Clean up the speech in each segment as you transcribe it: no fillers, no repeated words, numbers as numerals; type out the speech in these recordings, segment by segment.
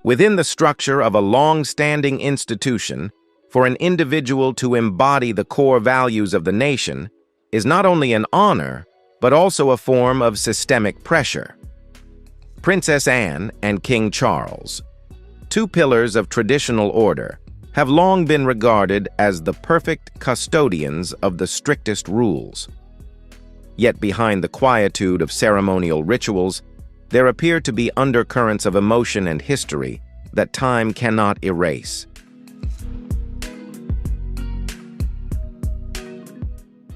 Within the structure of a long-standing institution, for an individual to embody the core values of the nation is not only an honor, but also a form of systemic pressure. Princess Anne and King Charles, two pillars of traditional order, have long been regarded as the perfect custodians of the strictest rules. Yet behind the quietude of ceremonial rituals, there appear to be undercurrents of emotion and history that time cannot erase.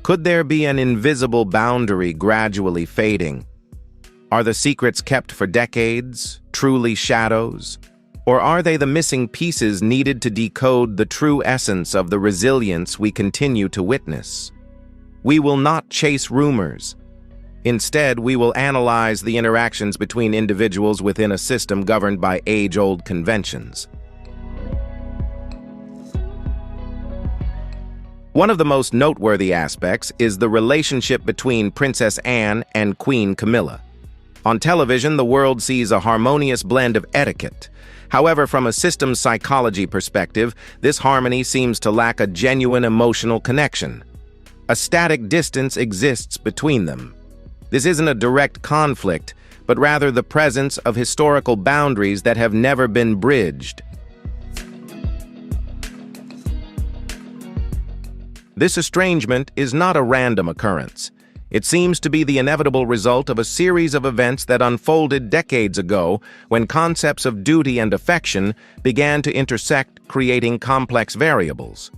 Could there be an invisible boundary gradually fading? Are the secrets kept for decades truly shadows? Or are they the missing pieces needed to decode the true essence of the resilience we continue to witness? We will not chase rumors. Instead, we will analyze the interactions between individuals within a system governed by age-old conventions. One of the most noteworthy aspects is the relationship between Princess Anne and Queen Camilla. On television, the world sees a harmonious blend of etiquette. However, from a systems psychology perspective, this harmony seems to lack a genuine emotional connection. A static distance exists between them. This isn't a direct conflict, but rather the presence of historical boundaries that have never been bridged. This estrangement is not a random occurrence. It seems to be the inevitable result of a series of events that unfolded decades ago when concepts of duty and affection began to intersect, creating complex variables.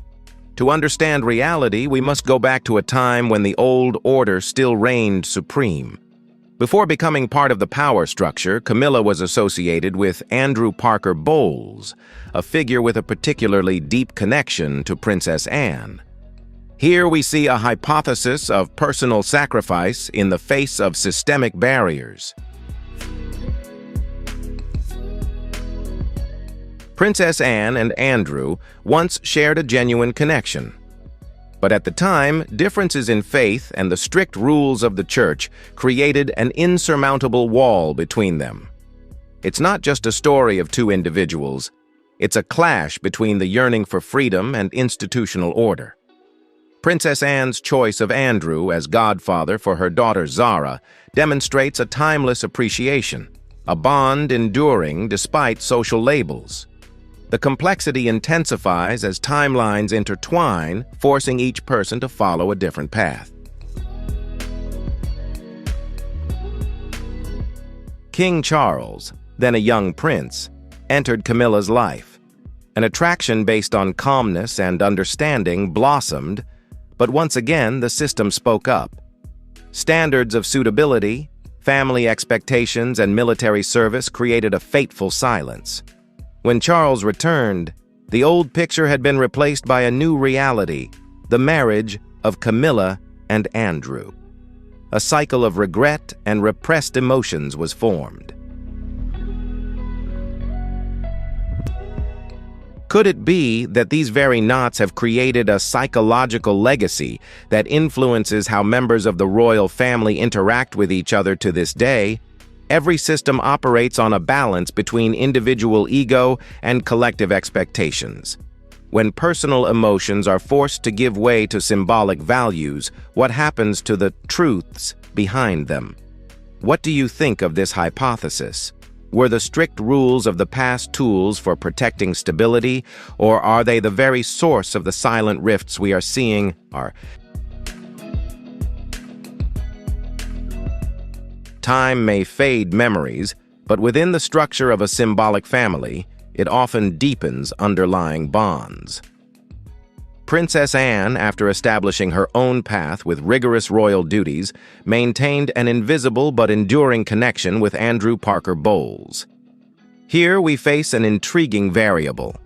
To understand reality, we must go back to a time when the old order still reigned supreme. Before becoming part of the power structure, Camilla was associated with Andrew Parker Bowles, a figure with a particularly deep connection to Princess Anne. Here we see a hypothesis of personal sacrifice in the face of systemic barriers. Princess Anne and Andrew once shared a genuine connection. But at the time, differences in faith and the strict rules of the church created an insurmountable wall between them. It's not just a story of two individuals, it's a clash between the yearning for freedom and institutional order. Princess Anne's choice of Andrew as godfather for her daughter Zara demonstrates a timeless appreciation, a bond enduring despite social labels. The complexity intensifies as timelines intertwine, forcing each person to follow a different path. King Charles, then a young prince, entered Camilla's life. An attraction based on calmness and understanding blossomed, but once again the system spoke up. Standards of suitability, family expectations, and military service created a fateful silence. When Charles returned, the old picture had been replaced by a new reality, the marriage of Camilla and Andrew. A cycle of regret and repressed emotions was formed. Could it be that these very knots have created a psychological legacy that influences how members of the royal family interact with each other to this day? Every system operates on a balance between individual ego and collective expectations. When personal emotions are forced to give way to symbolic values, what happens to the truths behind them? What do you think of this hypothesis? Were the strict rules of the past tools for protecting stability, or are they the very source of the silent rifts we are seeing? Time may fade memories, but within the structure of a symbolic family, it often deepens underlying bonds. Princess Anne, after establishing her own path with rigorous royal duties, maintained an invisible but enduring connection with Andrew Parker Bowles. Here we face an intriguing variable.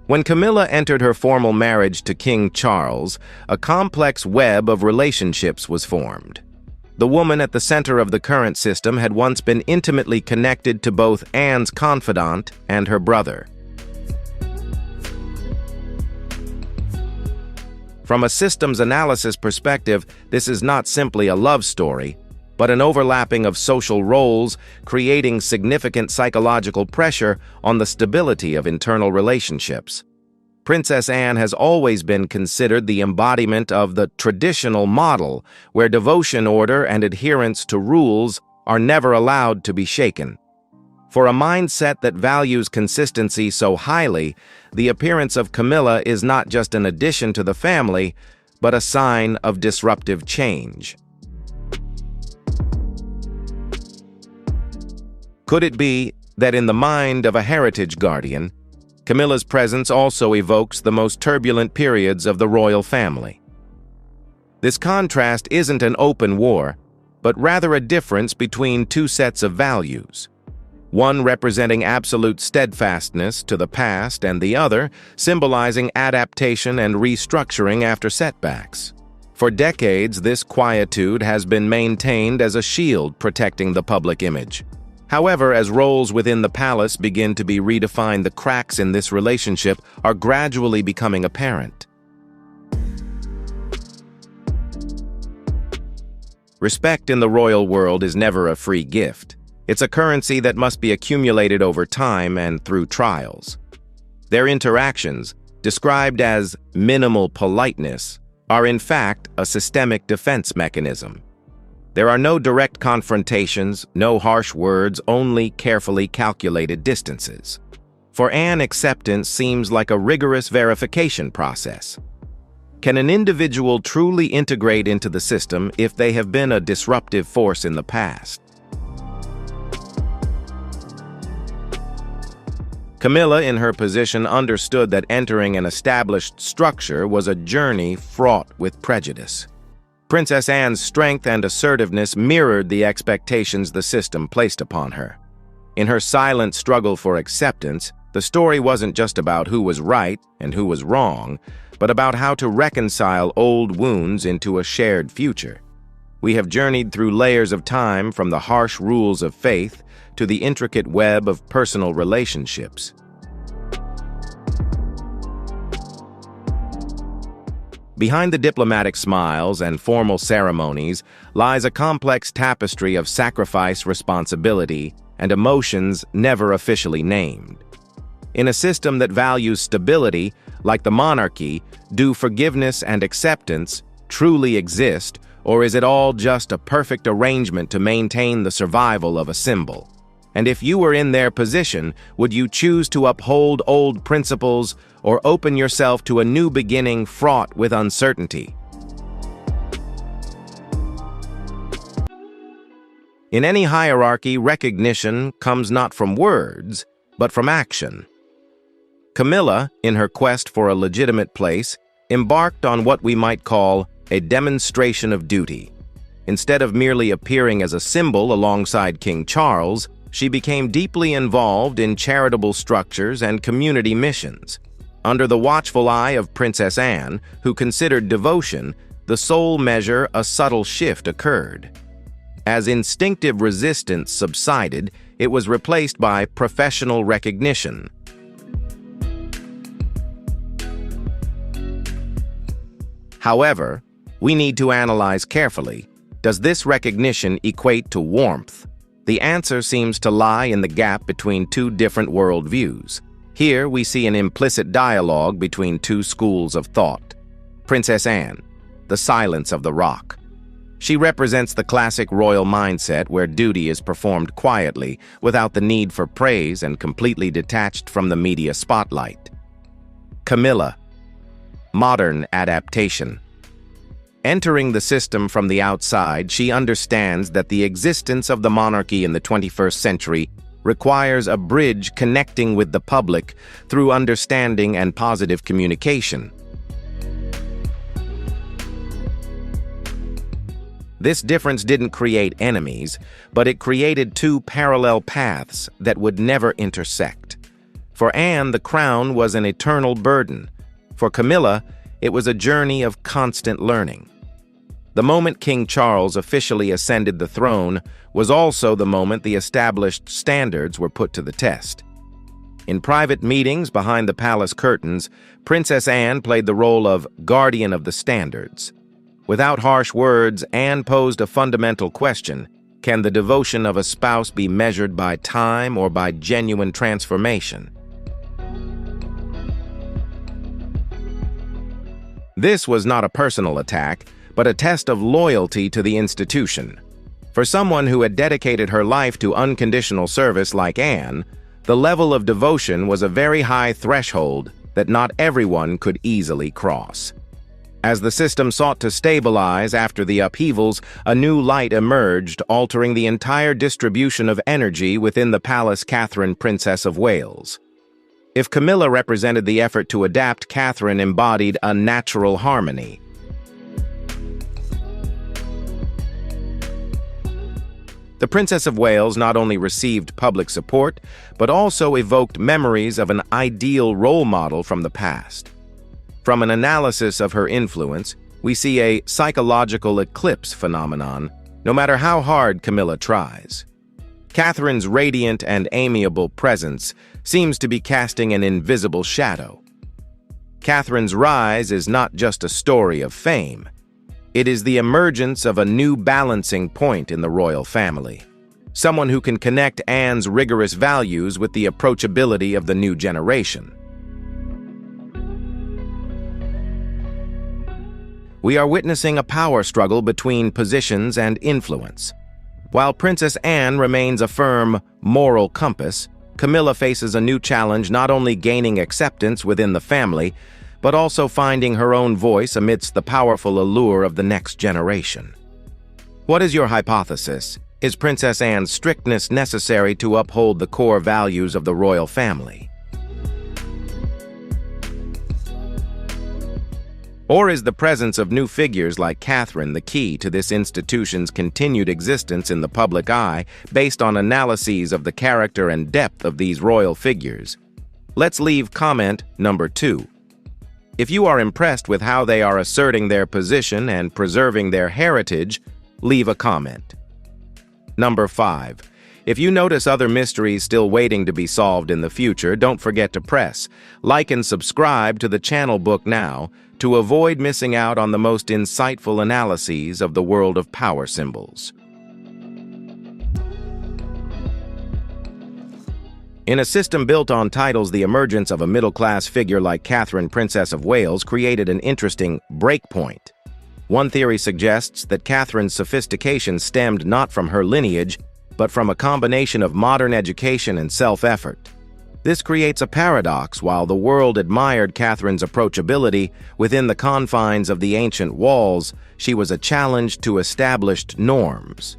When Camilla entered her formal marriage to King Charles, a complex web of relationships was formed. The woman at the center of the current system had once been intimately connected to both Anne's confidant and her brother. From a systems analysis perspective, this is not simply a love story, but an overlapping of social roles, creating significant psychological pressure on the stability of internal relationships. Princess Anne has always been considered the embodiment of the traditional model, where devotion, order, and adherence to rules are never allowed to be shaken. For a mindset that values consistency so highly, the appearance of Camilla is not just an addition to the family, but a sign of disruptive change. Could it be that in the mind of a heritage guardian, Camilla's presence also evokes the most turbulent periods of the royal family? This contrast isn't an open war, but rather a difference between two sets of values, one representing absolute steadfastness to the past and the other symbolizing adaptation and restructuring after setbacks. For decades, this quietude has been maintained as a shield protecting the public image. However, as roles within the palace begin to be redefined, the cracks in this relationship are gradually becoming apparent. Respect in the royal world is never a free gift. It's a currency that must be accumulated over time and through trials. Their interactions, described as minimal politeness, are in fact a systemic defense mechanism. There are no direct confrontations, no harsh words, only carefully calculated distances. For Anne, acceptance seems like a rigorous verification process. Can an individual truly integrate into the system if they have been a disruptive force in the past? Camilla, in her position, understood that entering an established structure was a journey fraught with prejudice. Princess Anne's strength and assertiveness mirrored the expectations the system placed upon her. In her silent struggle for acceptance, the story wasn't just about who was right and who was wrong, but about how to reconcile old wounds into a shared future. We have journeyed through layers of time, from the harsh rules of faith to the intricate web of personal relationships. Behind the diplomatic smiles and formal ceremonies lies a complex tapestry of sacrifice, responsibility, and emotions never officially named. In a system that values stability, like the monarchy, do forgiveness and acceptance truly exist, or is it all just a perfect arrangement to maintain the survival of a symbol? And if you were in their position, would you choose to uphold old principles or open yourself to a new beginning fraught with uncertainty? In any hierarchy, recognition comes not from words, but from action. Camilla, in her quest for a legitimate place, embarked on what we might call a demonstration of duty. Instead of merely appearing as a symbol alongside King Charles, she became deeply involved in charitable structures and community missions. Under the watchful eye of Princess Anne, who considered devotion the sole measure, a subtle shift occurred. As instinctive resistance subsided, it was replaced by professional recognition. However, we need to analyze carefully. Does this recognition equate to warmth? The answer seems to lie in the gap between two different worldviews. Here we see an implicit dialogue between two schools of thought. Princess Anne, the silence of the rock. She represents the classic royal mindset where duty is performed quietly, without the need for praise and completely detached from the media spotlight. Camilla, modern adaptation. Entering the system from the outside, she understands that the existence of the monarchy in the 21st century requires a bridge connecting with the public through understanding and positive communication. This difference didn't create enemies, but it created two parallel paths that would never intersect. For Anne, the crown was an eternal burden. For Camilla, it was a journey of constant learning. The moment King Charles officially ascended the throne was also the moment the established standards were put to the test. In private meetings behind the palace curtains, Princess Anne played the role of guardian of the standards. Without harsh words, Anne posed a fundamental question: Can the devotion of a spouse be measured by time or by genuine transformation? This was not a personal attack, but a test of loyalty to the institution. For someone who had dedicated her life to unconditional service like Anne, the level of devotion was a very high threshold that not everyone could easily cross. As the system sought to stabilize after the upheavals, a new light emerged, altering the entire distribution of energy within the palace Catherine, Princess of Wales. If Camilla represented the effort to adapt, Catherine embodied a natural harmony. The Princess of Wales not only received public support, but also evoked memories of an ideal role model from the past. From an analysis of her influence, we see a psychological eclipse phenomenon, no matter how hard Camilla tries. Catherine's radiant and amiable presence seems to be casting an invisible shadow. Catherine's rise is not just a story of fame. It is the emergence of a new balancing point in the royal family. Someone who can connect Anne's rigorous values with the approachability of the new generation. We are witnessing a power struggle between positions and influence. While Princess Anne remains a firm moral compass, Camilla faces a new challenge, not only gaining acceptance within the family, but also finding her own voice amidst the powerful allure of the next generation. What is your hypothesis? Is Princess Anne's strictness necessary to uphold the core values of the royal family? Or is the presence of new figures like Catherine the key to this institution's continued existence in the public eye based on analyses of the character and depth of these royal figures? Let's leave comment number 2. If you are impressed with how they are asserting their position and preserving their heritage, leave a comment. Number 5. If you notice other mysteries still waiting to be solved in the future, don't forget to press like and subscribe to the channel Book Now to avoid missing out on the most insightful analyses of the world of power symbols. In a system built on titles, the emergence of a middle-class figure like Catherine, Princess of Wales, created an interesting breakpoint. One theory suggests that Catherine's sophistication stemmed not from her lineage, but from a combination of modern education and self-effort. This creates a paradox. While the world admired Catherine's approachability within the confines of the ancient walls, she was a challenge to established norms.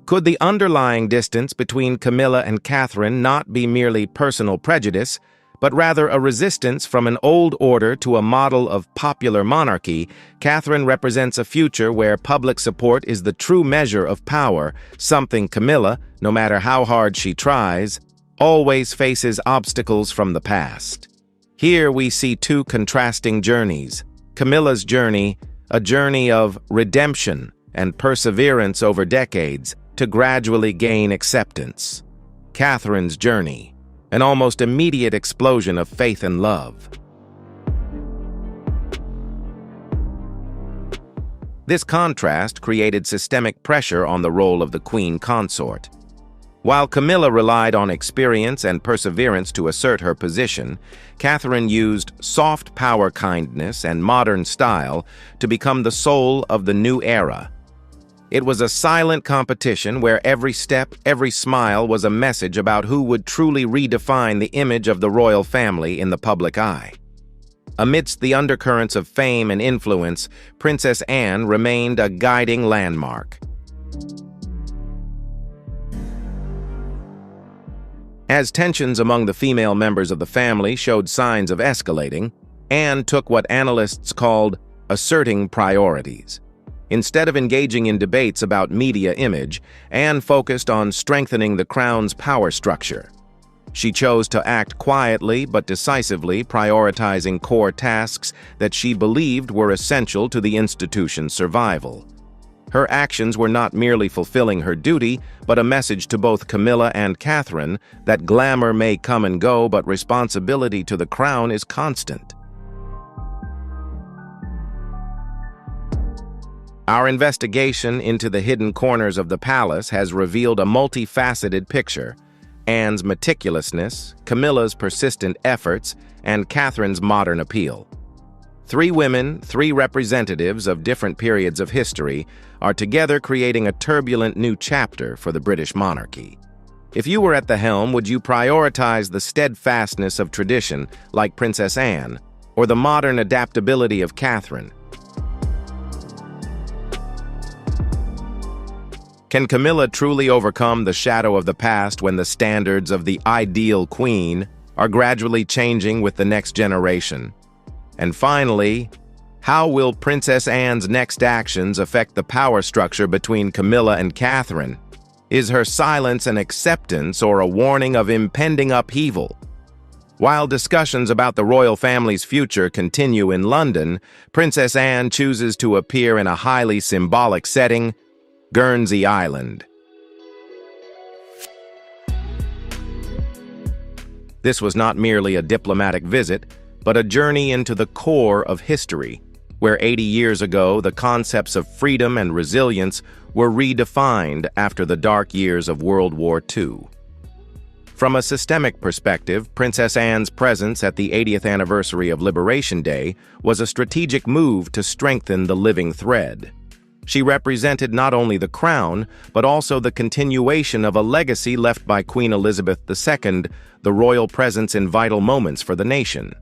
Could the underlying distance between Camilla and Catherine not be merely personal prejudice, but rather a resistance from an old order to a model of popular monarchy? Catherine represents a future where public support is the true measure of power, something Camilla, no matter how hard she tries, always faces obstacles from the past. Here we see two contrasting journeys. Camilla's journey, a journey of redemption and perseverance over decades to gradually gain acceptance. Catherine's journey, an almost immediate explosion of faith and love. This contrast created systemic pressure on the role of the queen consort. While Camilla relied on experience and perseverance to assert her position, Catherine used soft power, kindness, and modern style to become the soul of the new era. It was a silent competition where every step, every smile was a message about who would truly redefine the image of the royal family in the public eye. Amidst the undercurrents of fame and influence, Princess Anne remained a guiding landmark. As tensions among the female members of the family showed signs of escalating, Anne took what analysts called asserting priorities. Instead of engaging in debates about media image, Anne focused on strengthening the crown's power structure. She chose to act quietly but decisively, prioritizing core tasks that she believed were essential to the institution's survival. Her actions were not merely fulfilling her duty, but a message to both Camilla and Catherine that glamour may come and go, but responsibility to the crown is constant. Our investigation into the hidden corners of the palace has revealed a multifaceted picture: Anne's meticulousness, Camilla's persistent efforts, and Catherine's modern appeal. Three women, three representatives of different periods of history, are together creating a turbulent new chapter for the British monarchy. If you were at the helm, would you prioritize the steadfastness of tradition, like Princess Anne, or the modern adaptability of Catherine? Can Camilla truly overcome the shadow of the past when the standards of the ideal queen are gradually changing with the next generation? And finally, how will Princess Anne's next actions affect the power structure between Camilla and Catherine? Is her silence an acceptance or a warning of impending upheaval? While discussions about the royal family's future continue in London, Princess Anne chooses to appear in a highly symbolic setting: Guernsey Island. This was not merely a diplomatic visit, but a journey into the core of history, where 80 years ago the concepts of freedom and resilience were redefined after the dark years of World War II. From a systemic perspective, Princess Anne's presence at the 80th anniversary of Liberation Day was a strategic move to strengthen the living thread. She represented not only the crown, but also the continuation of a legacy left by Queen Elizabeth II, the royal presence in vital moments for the nation.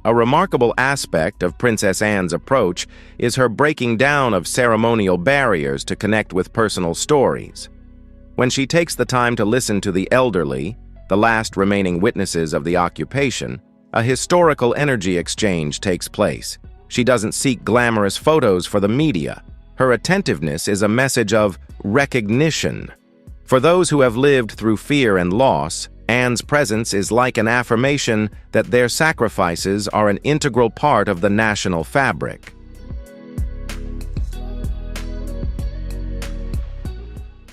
A remarkable aspect of Princess Anne's approach is her breaking down of ceremonial barriers to connect with personal stories. When she takes the time to listen to the elderly, the last remaining witnesses of the occupation, a historical energy exchange takes place. She doesn't seek glamorous photos for the media. Her attentiveness is a message of recognition. For those who have lived through fear and loss, Anne's presence is like an affirmation that their sacrifices are an integral part of the national fabric.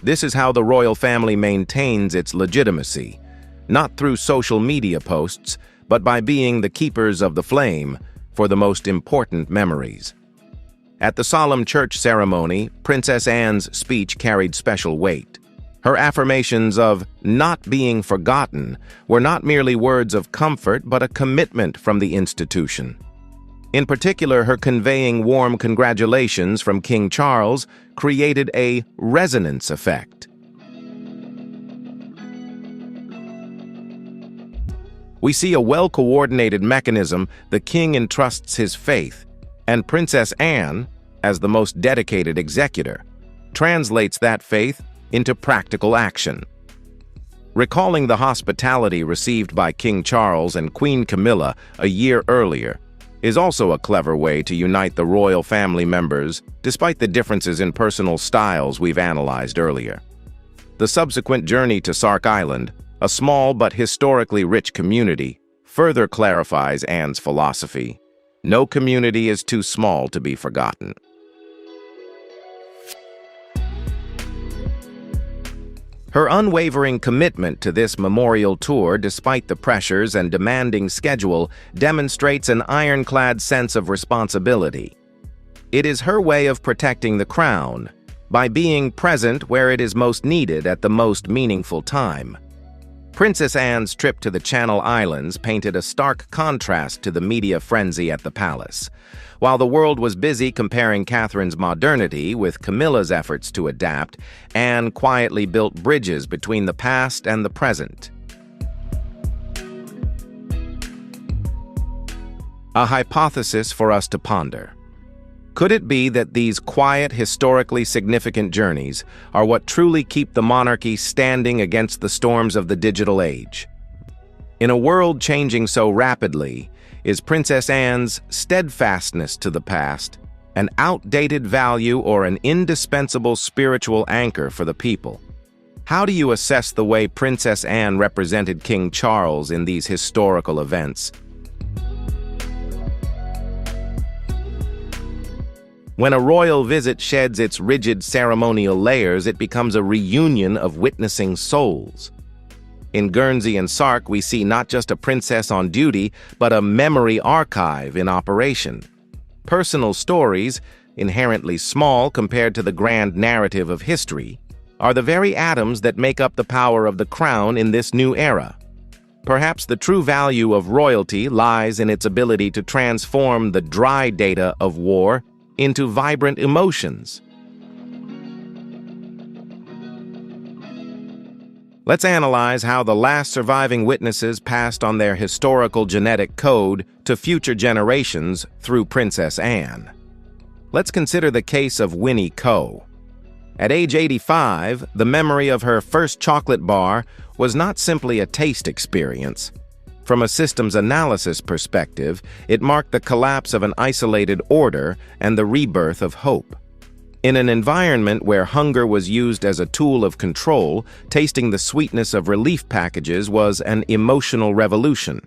This is how the royal family maintains its legitimacy, not through social media posts, but by being the keepers of the flame for the most important memories. At the solemn church ceremony, Princess Anne's speech carried special weight. Her affirmations of not being forgotten were not merely words of comfort, but a commitment from the institution. In particular, her conveying warm congratulations from King Charles created a resonance effect. We see a well-coordinated mechanism. The king entrusts his faith, and Princess Anne, as the most dedicated executor, translates that faith into practical action. Recalling the hospitality received by King Charles and Queen Camilla a year earlier is also a clever way to unite the royal family members, despite the differences in personal styles we've analyzed earlier. The subsequent journey to Sark Island, a small but historically rich community, further clarifies Anne's philosophy: no community is too small to be forgotten. Her unwavering commitment to this memorial tour, despite the pressures and demanding schedule, demonstrates an ironclad sense of responsibility. It is her way of protecting the crown, by being present where it is most needed at the most meaningful time. Princess Anne's trip to the Channel Islands painted a stark contrast to the media frenzy at the palace. While the world was busy comparing Catherine's modernity with Camilla's efforts to adapt, Anne quietly built bridges between the past and the present. A hypothesis for us to ponder. Could it be that these quiet, historically significant journeys are what truly keep the monarchy standing against the storms of the digital age? In a world changing so rapidly, is Princess Anne's steadfastness to the past an outdated value or an indispensable spiritual anchor for the people? How do you assess the way Princess Anne represented King Charles in these historical events? When a royal visit sheds its rigid ceremonial layers, it becomes a reunion of witnessing souls. In Guernsey and Sark, we see not just a princess on duty, but a memory archive in operation. Personal stories, inherently small compared to the grand narrative of history, are the very atoms that make up the power of the crown in this new era. Perhaps the true value of royalty lies in its ability to transform the dry data of war into vibrant emotions. Let's analyze how the last surviving witnesses passed on their historical genetic code to future generations through Princess Anne. Let's consider the case of Winnie Coe. At age 85, the memory of her first chocolate bar was not simply a taste experience. From a systems analysis perspective, it marked the collapse of an isolated order and the rebirth of hope. In an environment where hunger was used as a tool of control, tasting the sweetness of relief packages was an emotional revolution.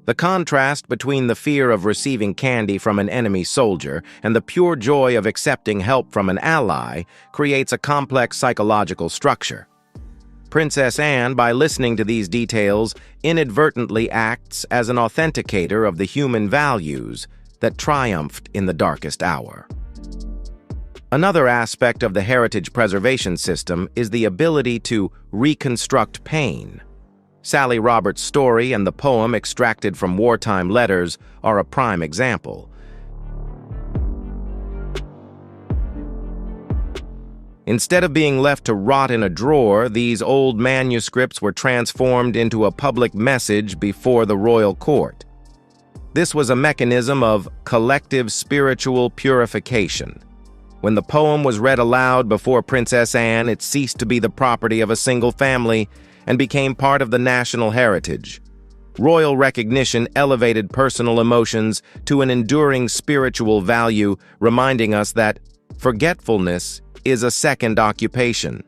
The contrast between the fear of receiving candy from an enemy soldier and the pure joy of accepting help from an ally creates a complex psychological structure. Princess Anne, by listening to these details, inadvertently acts as an authenticator of the human values that triumphed in the darkest hour. Another aspect of the heritage preservation system is the ability to reconstruct pain. Sally Roberts' story and the poem extracted from wartime letters are a prime example. Instead of being left to rot in a drawer, these old manuscripts were transformed into a public message before the royal court. This was a mechanism of collective spiritual purification. When the poem was read aloud before Princess Anne, it ceased to be the property of a single family and became part of the national heritage. Royal recognition elevated personal emotions to an enduring spiritual value, reminding us that forgetfulness is a second occupation.